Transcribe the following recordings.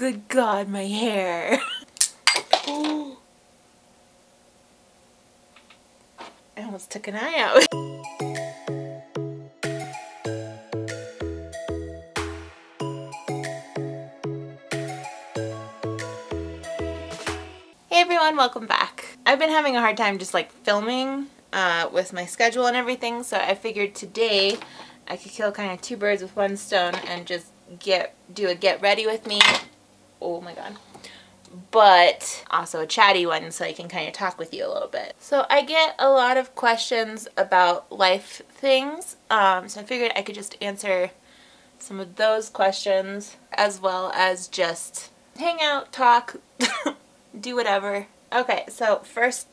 good God, my hair. I almost took an eye out. Hey everyone, welcome back. I've been having a hard time just like filming with my schedule and everything, so I figured today I could kill kind of two birds with one stone and just do a get ready with me. Oh my god. But also a chatty one so I can kind of talk with you a little bit. So I get a lot of questions about life things, so I figured I could just answer some of those questions as well as just hang out, talk, do whatever. Okay, so first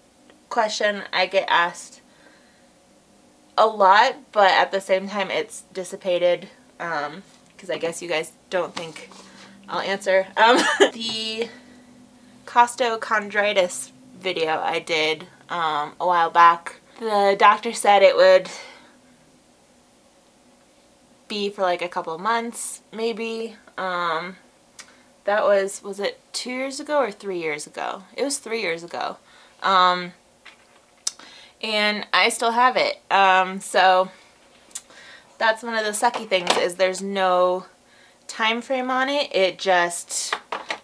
question I get asked a lot, but at the same time it's dissipated because I guess you guys don't think I'll answer. The costochondritis video I did a while back, the doctor said it would be for like a couple of months maybe. That was it 2 years ago or 3 years ago? It was 3 years ago. And I still have it. So that's one of the sucky things, is there's no time frame on it. It just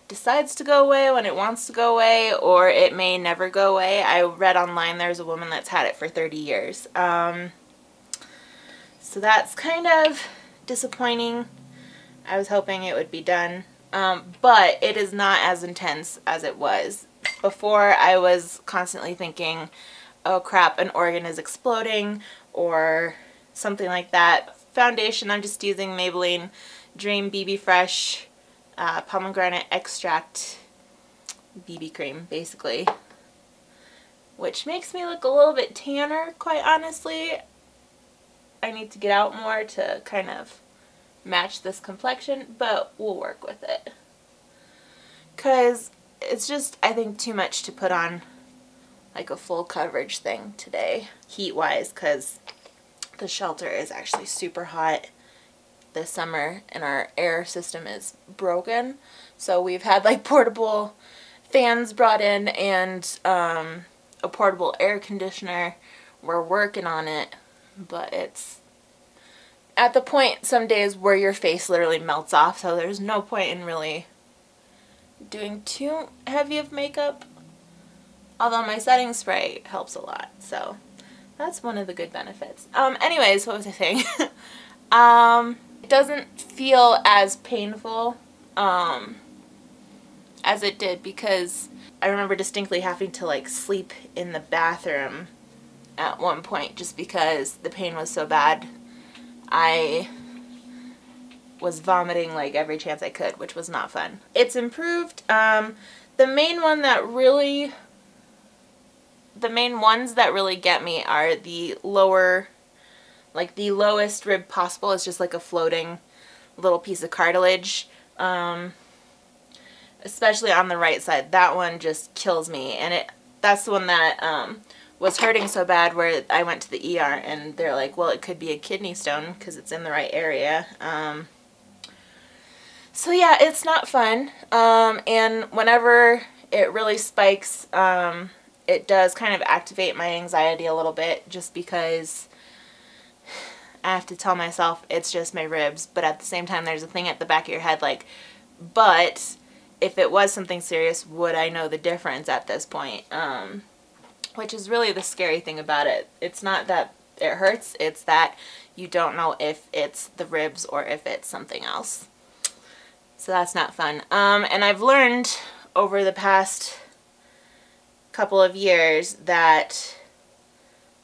decides to go away when it wants to go away, or it may never go away. I read online there's a woman that's had it for 30 years. So that's kind of disappointing. I was hoping it would be done. But it is not as intense as it was. Before, I was constantly thinking, oh crap, an organ is exploding or something like that. Foundation, I'm just using Maybelline Dream BB Fresh pomegranate extract BB cream, basically. Which makes me look a little bit tanner, quite honestly. I need to get out more to kind of match this complexion, but we'll work with it. Because it's just, I think, too much to put on like a full coverage thing today, heat-wise, because the shelter is actually super hot this summer and our air system is broken. So we've had like portable fans brought in and a portable air conditioner. We're working on it, but it's at the point some days where your face literally melts off, so there's no point in really doing too heavy of makeup. Although my setting spray helps a lot, so that's one of the good benefits. Anyways, what was I saying? It doesn't feel as painful as it did, because I remember distinctly having to like sleep in the bathroom at one point just because the pain was so bad. I was vomiting like every chance I could, which was not fun. It's improved. The main ones that really get me are the lower, like the lowest rib possible is just like a floating little piece of cartilage, especially on the right side. That one just kills me, and that's the one that was hurting so bad where I went to the ER and they're like, well, it could be a kidney stone because it's in the right area. So yeah, it's not fun. And whenever it really spikes, it does kind of activate my anxiety a little bit, just because I have to tell myself it's just my ribs, but at the same time there's a thing at the back of your head like, but if it was something serious, would I know the difference at this point? Which is really the scary thing about it. It's not that it hurts, it's that you don't know if it's the ribs or if it's something else. So that's not fun. And I've learned over the past couple of years that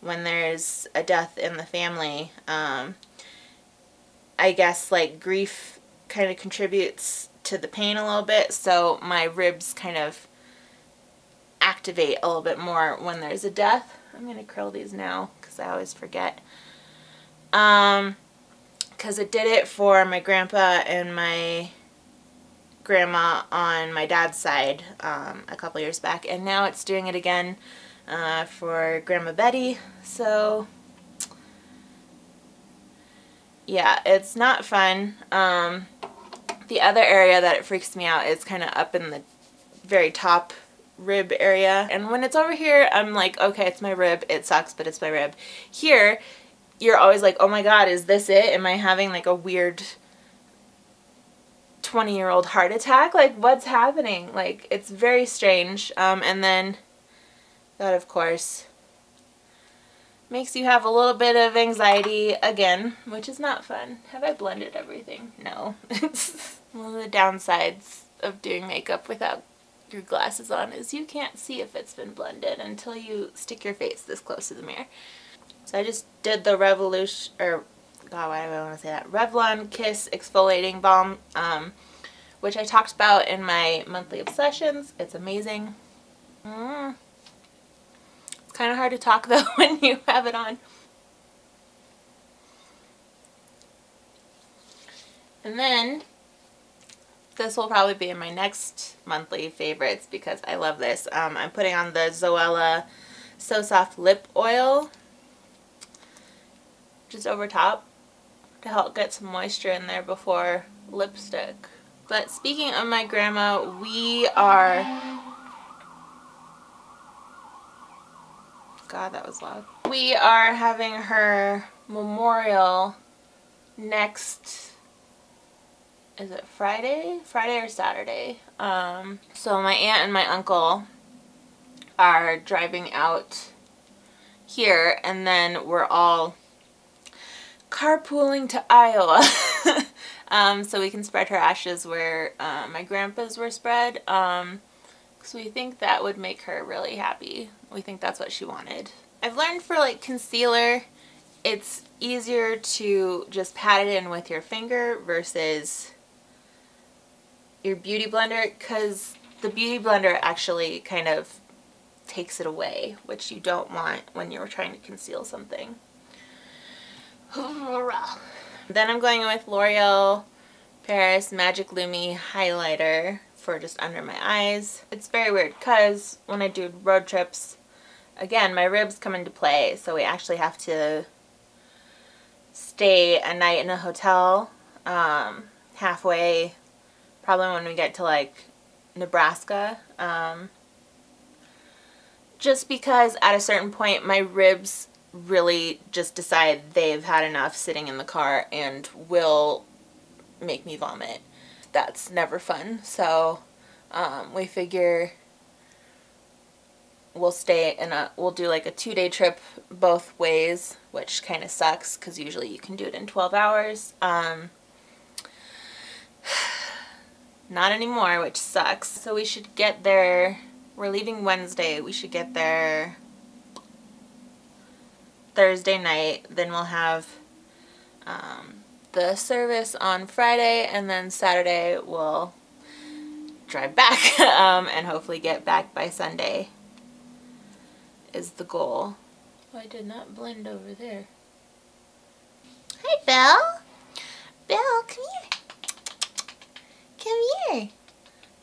when there's a death in the family, I guess like grief kind of contributes to the pain a little bit, so my ribs kind of activate a little bit more when there's a death. I'm going to curl these now because I always forget. Because it did it for my grandpa and my grandma on my dad's side a couple years back, and now it's doing it again for Grandma Betty. So yeah, it's not fun. The other area that it freaks me out is kind of up in the very top rib area. And when it's over here, I'm like, okay, it's my rib. It sucks, but it's my rib. Here, you're always like, oh my God, is this it? Am I having like a weird 20-year-old heart attack? Like, what's happening? Like, it's very strange. And then that, of course, makes you have a little bit of anxiety again, which is not fun. Have I blended everything? No. It's one of the downsides of doing makeup without your glasses on is you can't see if it's been blended until you stick your face this close to the mirror. So I just did the Revolution, or God, why do I want to say that? Revlon Kiss Exfoliating Balm, which I talked about in my monthly obsessions. It's amazing. It's kind of hard to talk though when you have it on. And then this will probably be in my next monthly favorites because I love this. I'm putting on the Zoella So Soft Lip Oil just over top to help get some moisture in there before lipstick. But speaking of my grandma, we are... God, that was loud. We are having her memorial next... Is it Friday? Friday or Saturday. So my aunt and my uncle are driving out here, and then we're all carpooling to Iowa so we can spread her ashes where my grandpa's were spread, because we think that would make her really happy. We think that's what she wanted. I've learned for like concealer, it's easier to just pat it in with your finger versus your beauty blender, because the beauty blender actually kind of takes it away, which you don't want when you're trying to conceal something. Then I'm going with L'Oreal Paris Magic Lumi highlighter for just under my eyes. It's very weird because when I do road trips, again, my ribs come into play, so we actually have to stay a night in a hotel halfway, probably when we get to like Nebraska, just because at a certain point my ribs really just decide they've had enough sitting in the car and will make me vomit. That's never fun. So we figure we'll we'll do like a 2-day trip both ways, which kind of sucks because usually you can do it in 12 hours. Not anymore, which sucks. So we should get there, we're leaving Wednesday, we should get there Thursday night, then we'll have the service on Friday, and then Saturday we'll drive back and hopefully get back by Sunday is the goal. Oh, I did not blend over there. Hi, Belle. Belle, come here. Come here.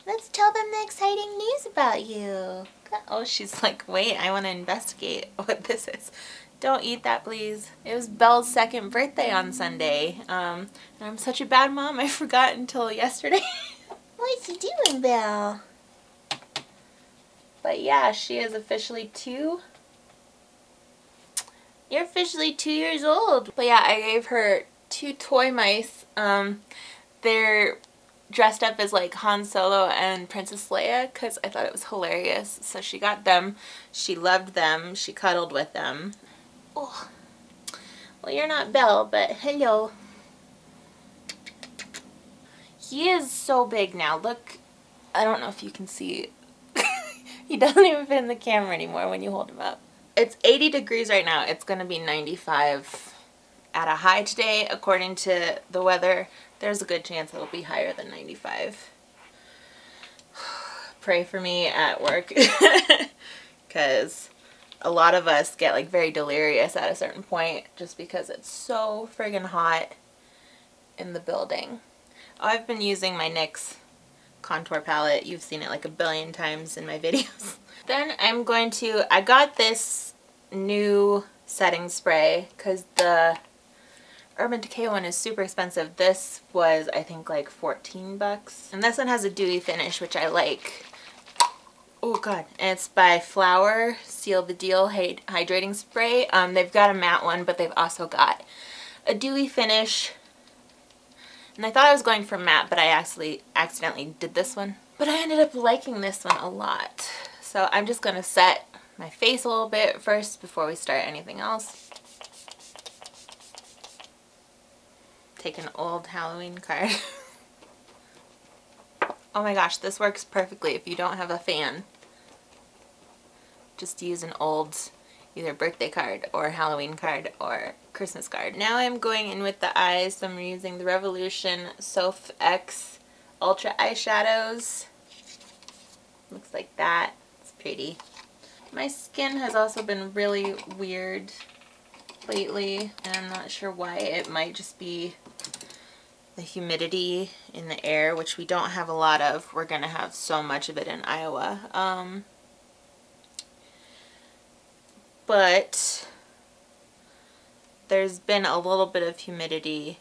Let's tell them the exciting news about you. Oh, she's like, wait, I want to investigate what this is. Don't eat that, please. It was Belle's 2nd birthday on Sunday. And I'm such a bad mom, I forgot until yesterday. What's he doing, Belle? But yeah, she is officially 2. You're officially 2 years old. But yeah, I gave her 2 toy mice. They're dressed up as like Han Solo and Princess Leia because I thought it was hilarious. So she got them. She loved them. She cuddled with them. Oh. Well, you're not Belle, but hello. He is so big now. Look, I don't know if you can see. He doesn't even fit in the camera anymore when you hold him up. It's 80 degrees right now. It's going to be 95 at a high today. According to the weather, there's a good chance it'll be higher than 95. Pray for me at work. Because a lot of us get like very delirious at a certain point just because it's so friggin' hot in the building. Oh, I've been using my NYX contour palette. You've seen it like a billion times in my videos. Then I'm going to, I got this new setting spray because the Urban Decay one is super expensive. This was, I think, like 14 bucks. And this one has a dewy finish, which I like. Oh god. And it's by Flower Seal the Deal Hydrating Spray. They've got a matte one, but they've also got a dewy finish. And I thought I was going for matte, but I actually accidentally did this one. But I ended up liking this one a lot. So I'm just going to set my face a little bit first before we start anything else. Take an old Halloween card. Oh my gosh, this works perfectly if you don't have a fan. Just use an old either birthday card or Halloween card or Christmas card. Now I'm going in with the eyes, so I'm using the Revolution Soph X Ultra Eyeshadows. Looks like that. It's pretty. My skin has also been really weird lately, and I'm not sure why. It might just be the humidity in the air, which we don't have a lot of. We're gonna have so much of it in Iowa. But there's been a little bit of humidity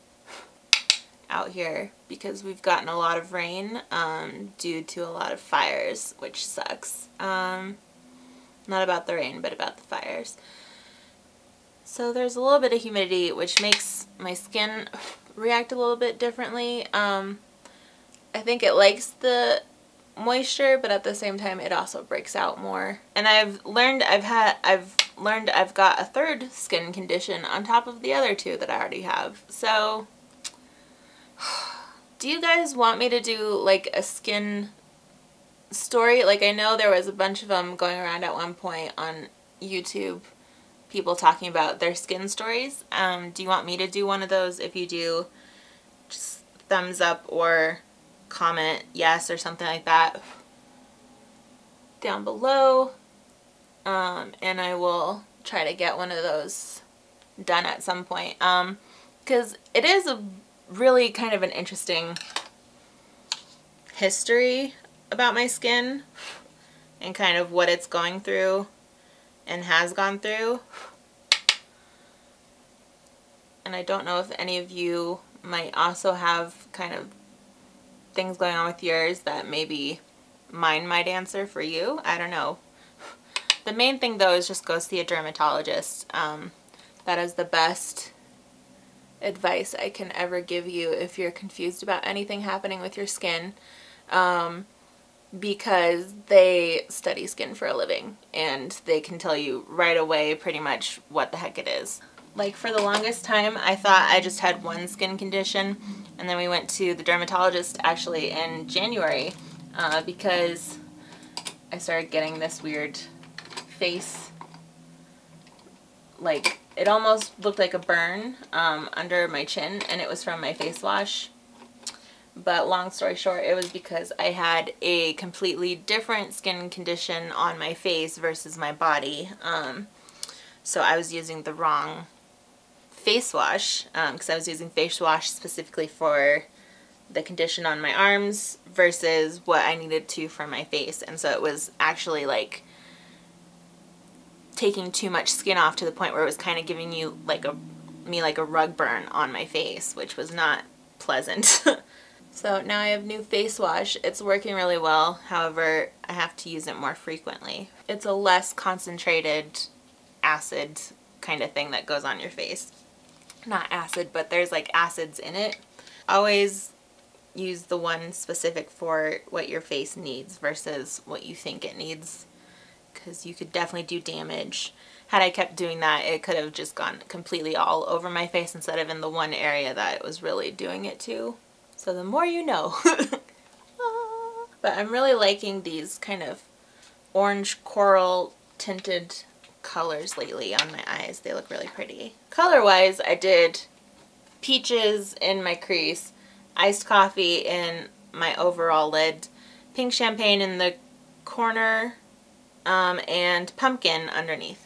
out here because we've gotten a lot of rain due to a lot of fires, which sucks. Not about the rain, but about the fires. So there's a little bit of humidity, which makes my skin react a little bit differently. I think it likes the moisture, but at the same time it also breaks out more. And I've learned I've got a third skin condition on top of the other two that I already have. So do you guys want me to do like a skin story? Like, I know there was a bunch of them going around at one point on YouTube, people talking about their skin stories. Do you want me to do one of those? If you do, just thumbs up or comment yes or something like that down below, and I will try to get one of those done at some point, because it is a really kind of an interesting history about my skin and kind of what it's going through and has gone through. And I don't know if any of you might also have kind of things going on with yours that maybe mine might answer for you. I don't know. The main thing though is just go see a dermatologist. That is the best advice I can ever give you if you're confused about anything happening with your skin, because they study skin for a living and they can tell you right away pretty much what the heck it is. Like, for the longest time I thought I just had one skin condition, and then we went to the dermatologist actually in January because I started getting this weird face, like it almost looked like a burn under my chin, and it was from my face wash. But long story short, it was because I had a completely different skin condition on my face versus my body. So I was using the wrong face wash, because I was using face wash specifically for the condition on my arms versus what I needed to for my face. And so it was actually like taking too much skin off to the point where it was kind of giving you like a rug burn on my face, which was not pleasant. So now I have new face wash. It's working really well. However, I have to use it more frequently. It's a less concentrated acid kind of thing that goes on your face. Not acid, but there's like acids in it. Always use the one specific for what your face needs versus what you think it needs, because you could definitely do damage. Had I kept doing that, it could have just gone completely all over my face instead of in the one area that it was really doing it to. So the more you know. But I'm really liking these kind of orange coral tinted colors lately on my eyes. They look really pretty. Color wise, I did peaches in my crease, iced coffee in my overall lid, pink champagne in the corner, and pumpkin underneath.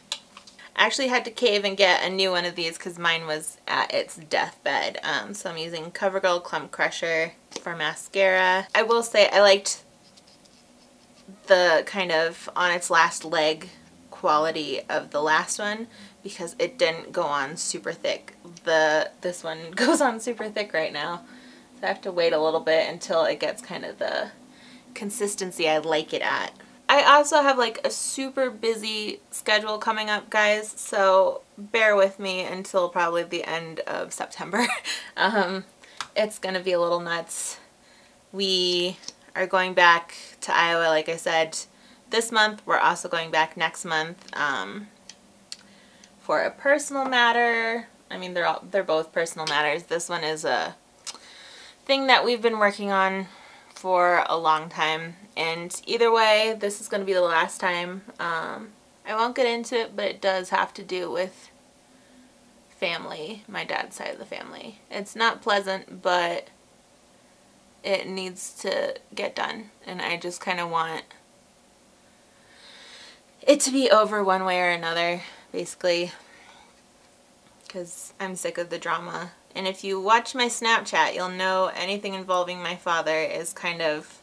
I actually had to cave and get a new one of these because mine was at its deathbed. So I'm using CoverGirl Clump Crusher for mascara. I will say I liked the kind of on its last leg quality of the last one because it didn't go on super thick. This one goes on super thick right now. So I have to wait a little bit until it gets kind of the consistency I like it at. I also have like a super busy schedule coming up, guys, so bear with me until probably the end of September. It's gonna be a little nuts. We are going back to Iowa, like I said, this month. We're also going back next month for a personal matter. I mean, they're both personal matters. This one is a thing that we've been working on for a long time, and either way, this is going to be the last time. I won't get into it, but it does have to do with family, my dad's side of the family. It's not pleasant, but it needs to get done, and I just kind of want it to be over one way or another, basically, because I'm sick of the drama. And if you watch my Snapchat, you'll know anything involving my father is kind of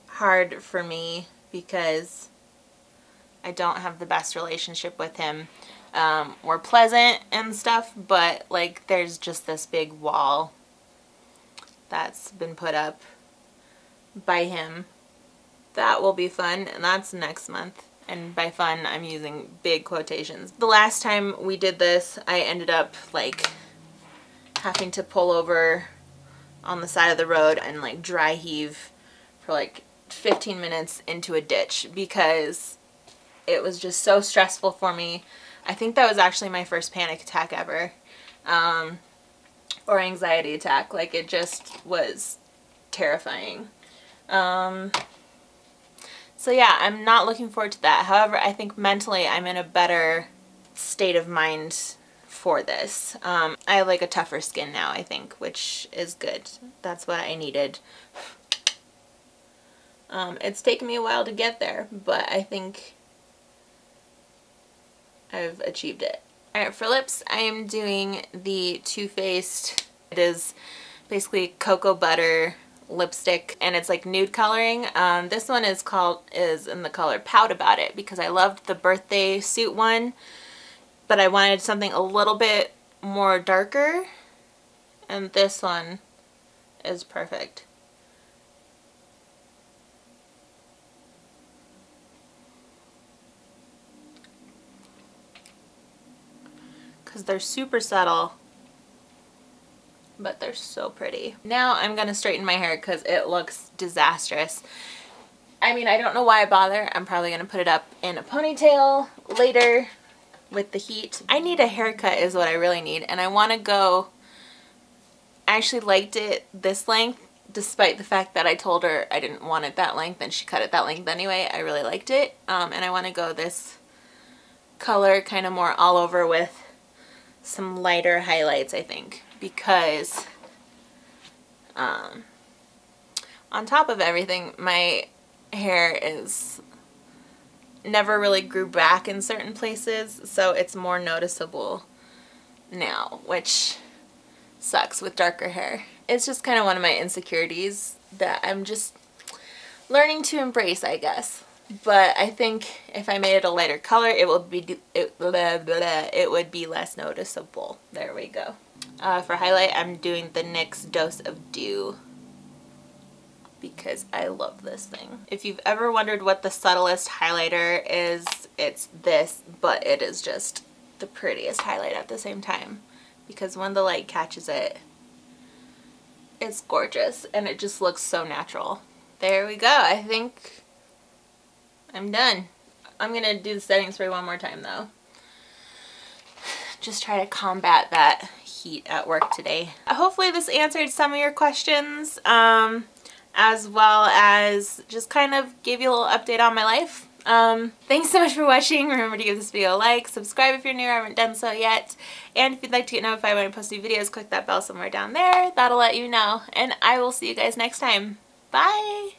hard for me because I don't have the best relationship with him. We're pleasant and stuff, but like there's just this big wall that's been put up by him. That will be fun, and that's next month. And by fun, I'm using big quotations. The last time we did this, I ended up like having to pull over on the side of the road and like dry heave for like 15 minutes into a ditch because it was just so stressful for me. I think that was actually my first panic attack ever, or anxiety attack. Like, it just was terrifying. So yeah, I'm not looking forward to that. However, I think mentally I'm in a better state of mind for this. I have like a tougher skin now, I think, which is good. That's what I needed. It's taken me a while to get there, but I think I've achieved it. Alright, for lips, I am doing the Too Faced. It is basically cocoa butter lipstick, and it's like nude coloring. This one is in the color Pout About It because I loved the birthday suit one, but I wanted something a little bit more darker, and this one is perfect. Because they're super subtle, but they're so pretty. Now I'm gonna straighten my hair because it looks disastrous. I mean, I don't know why I bother. I'm probably gonna put it up in a ponytail later with the heat. I need a haircut is what I really need, and I want to go. I actually liked it this length despite the fact that I told her I didn't want it that length and she cut it that length anyway. I really liked it, and I want to go this color kind of more all over with some lighter highlights, I think, because on top of everything, my hair is never really grew back in certain places, so it's more noticeable now, which sucks with darker hair. It's just kind of one of my insecurities that I'm just learning to embrace, I guess. But I think if I made it a lighter color, it would be less noticeable. There we go. For highlight, I'm doing the NYX Dose of Dew because I love this thing. If you've ever wondered what the subtlest highlighter is, it's this, but it is just the prettiest highlight at the same time because when the light catches it, it's gorgeous and it just looks so natural. There we go. I think I'm done. I'm gonna do the setting spray one more time though. Just try to combat that heat at work today. Hopefully this answered some of your questions, as well as just kind of gave you a little update on my life. Thanks so much for watching. Remember to give this video a like, subscribe if you're new, I haven't done so yet, and if you'd like to get notified when I post new videos, click that bell somewhere down there. That'll let you know, and I will see you guys next time. Bye!